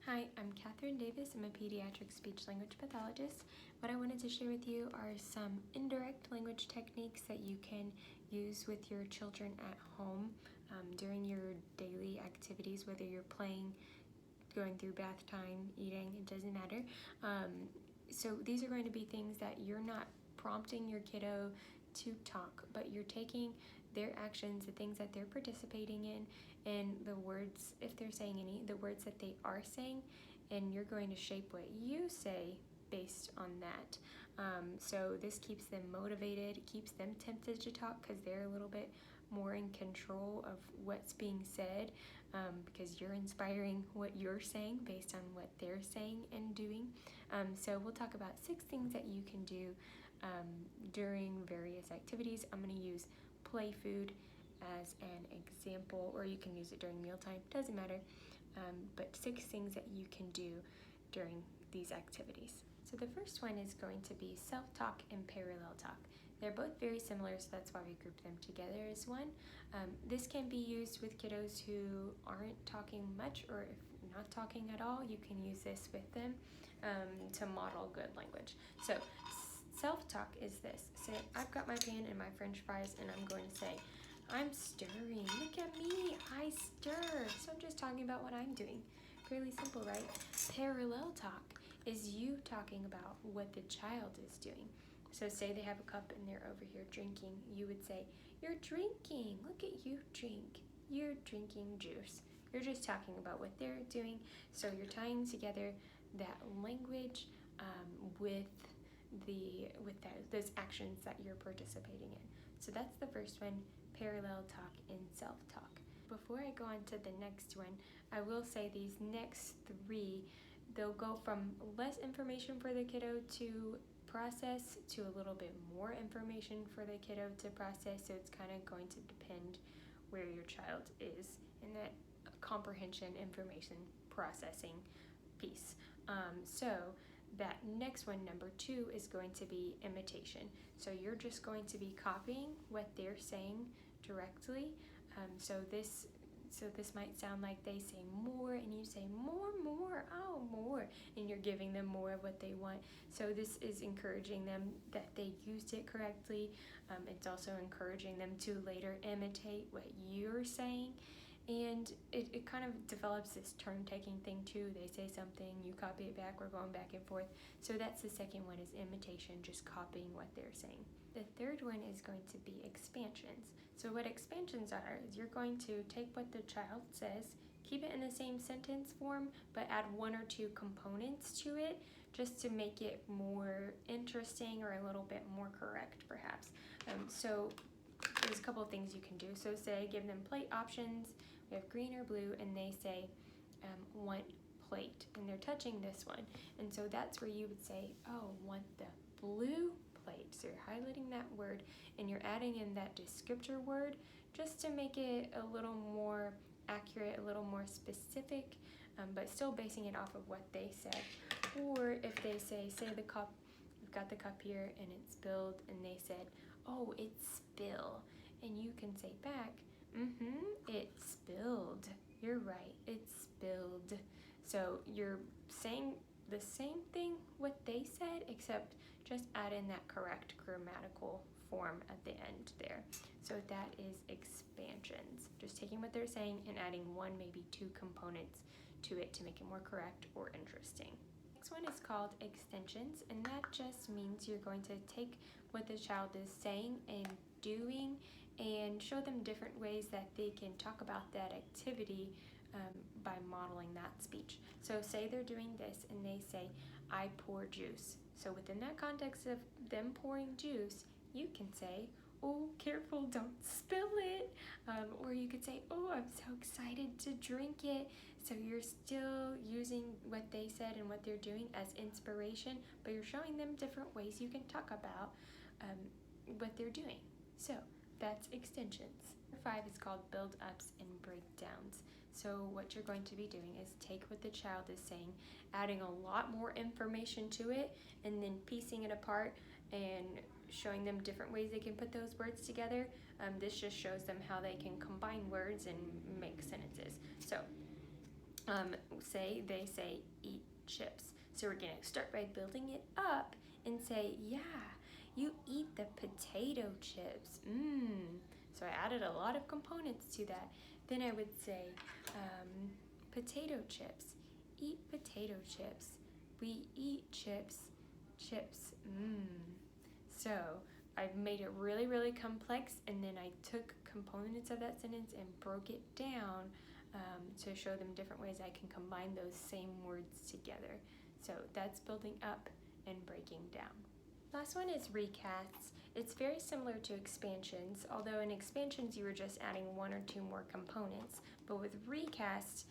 Hi, I'm Catherine Davis. I'm a pediatric speech-language pathologist. What I wanted to share with you are some indirect language techniques that you can use with your children at home during your daily activities, whether you're playing, going through bath time, eating, it doesn't matter. So these are going to be things that you're not prompting your kiddo to talk, but you're taking their actions, the things that they're participating in, and the words, if they're saying any, the words that they are saying, and you're going to shape what you say based on that. So this keeps them motivated, keeps them tempted to talk because they're a little bit more in control of what's being said, because you're inspiring what you're saying based on what they're saying and doing. So we'll talk about 6 things that you can do during various activities. I'm going to use play food as an example, or you can use it during mealtime, doesn't matter, but 6 things that you can do during these activities. So the first one is going to be self-talk and parallel talk. They're both very similar, so that's why we grouped them together as one. This can be used with kiddos who aren't talking much, or if not talking at all, you can use this with them to model good language. So self-talk is this. So I've got my pan and my french fries, and I'm going to say, I'm stirring. Look at me, I stir. So I'm just talking about what I'm doing. Fairly simple, right? Parallel talk is you talking about what the child is doing. So say they have a cup and they're over here drinking. You would say, you're drinking. Look at you drink. You're drinking juice. You're just talking about what they're doing. So you're tying together that language with those actions that you're participating in. So that's the first one, parallel talk and self-talk. Before I go on to the next one, I will say these next 3, they'll go from less information for the kiddo to process to a little bit more information for the kiddo to process. So it's kind of going to depend where your child is in that comprehension, information processing piece. So that next one, number 2, is going to be imitation. So you're just going to be copying what they're saying directly. So this might sound like they say more and you say more, oh, more, and you're giving them more of what they want. So this is encouraging them that they used it correctly. It's also encouraging them to later imitate what you're saying. And it kind of develops this turn-taking thing too. They say something, you copy it back, we're going back and forth. So that's the second one, is imitation, just copying what they're saying. The third one is going to be expansions. So what expansions are is you're going to take what the child says, keep it in the same sentence form, but add 1 or 2 components to it just to make it more interesting or a little bit more correct perhaps. So there's a couple of things you can do. So say, give them plate options. We have green or blue, and they say want plate, and they're touching this one. And so that's where you would say, oh, want the blue plate. So you're highlighting that word, and you're adding in that descriptor word just to make it a little more accurate, a little more specific, but still basing it off of what they said. Or if they say the cup, we've got the cup here, and it's spilled, and they said, oh, it's spill. And you can say back, it spilled. You're right, it spilled. So you're saying the same thing what they said, except just add in that correct grammatical form at the end there. So that is expansions. Just taking what they're saying and adding 1, maybe 2 components to it to make it more correct or interesting. Next one is called extensions, and that just means you're going to take what the child is saying and doing and show them different ways that they can talk about that activity by modeling that speech. So say they're doing this and they say, I pour juice. So within that context of them pouring juice, you can say, oh, careful, don't spill it. Or you could say, oh, I'm so excited to drink it. So you're still using what they said and what they're doing as inspiration, but you're showing them different ways you can talk about what they're doing. So that's extensions. 5 is called build-ups and breakdowns. So what you're going to be doing is take what the child is saying, adding a lot more information to it, and then piecing it apart and showing them different ways they can put those words together. This just shows them how they can combine words and make sentences. So Say they say eat chips. So we're gonna start by building it up and say, yeah, you eat the potato chips. So I added a lot of components to that. Then I would say, potato chips. Eat potato chips. We eat chips. Chips. So I've made it really, really complex, and then I took components of that sentence and broke it down to show them different ways I can combine those same words together. So that's building up and breaking down. Last one is recasts. It's very similar to expansions, although in expansions you were just adding one or two more components. But with recasts,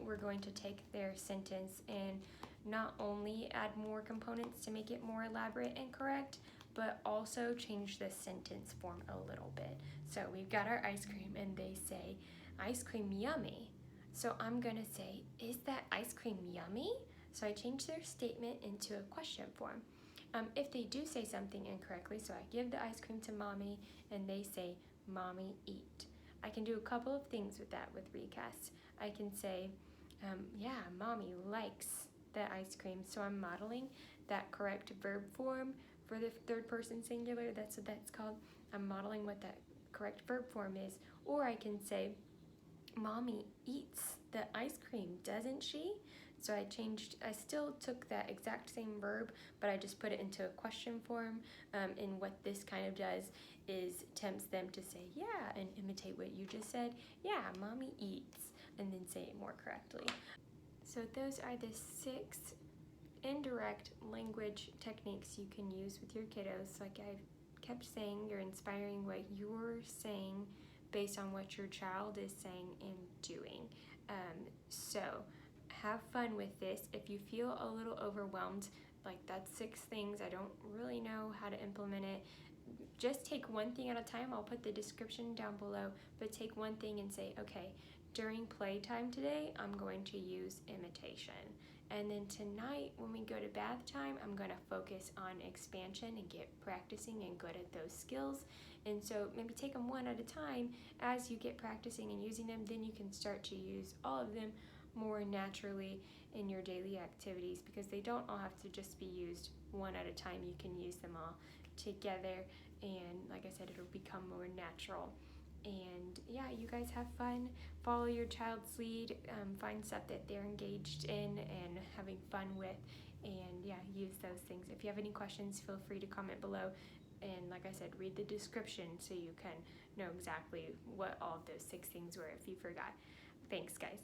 we're going to take their sentence and not only add more components to make it more elaborate and correct, but also change the sentence form a little bit. So we've got our ice cream and they say, ice cream yummy. So I'm gonna say, is that ice cream yummy? So I change their statement into a question form. If they do say something incorrectly, so I give the ice cream to mommy and they say, mommy eat. I can do a couple of things with that with recasts. I can say, yeah, mommy likes that ice cream. So I'm modeling that correct verb form for the third person singular. That's what that's called. I'm modeling what that correct verb form is. Or I can say, mommy eats the ice cream, doesn't she? So I still took that exact same verb, but I just put it into a question form. And what this kind of does is tempts them to say, yeah, and imitate what you just said. Yeah, mommy eats, and then say it more correctly. So those are the 6 indirect language techniques you can use with your kiddos. Like I've kept saying, you're inspiring what you're saying based on what your child is saying and doing. So have fun with this. If you feel a little overwhelmed, like that's 6 things, I don't really know how to implement it, just take one thing at a time. I'll put the description down below, but take one thing and say, okay, during playtime today, I'm going to use imitation. And then tonight, when we go to bath time, I'm going to focus on expansion and get practicing and good at those skills. And so maybe take them one at a time. As you get practicing and using them, then you can start to use all of them more naturally in your daily activities, because they don't all have to just be used one at a time. You can use them all together, and like I said, it'll become more natural. And yeah, you guys have fun, follow your child's lead, find stuff that they're engaged in and having fun with, and yeah, use those things. If you have any questions, feel free to comment below, and like I said, read the description so you can know exactly what all of those 6 things were if you forgot. Thanks, guys.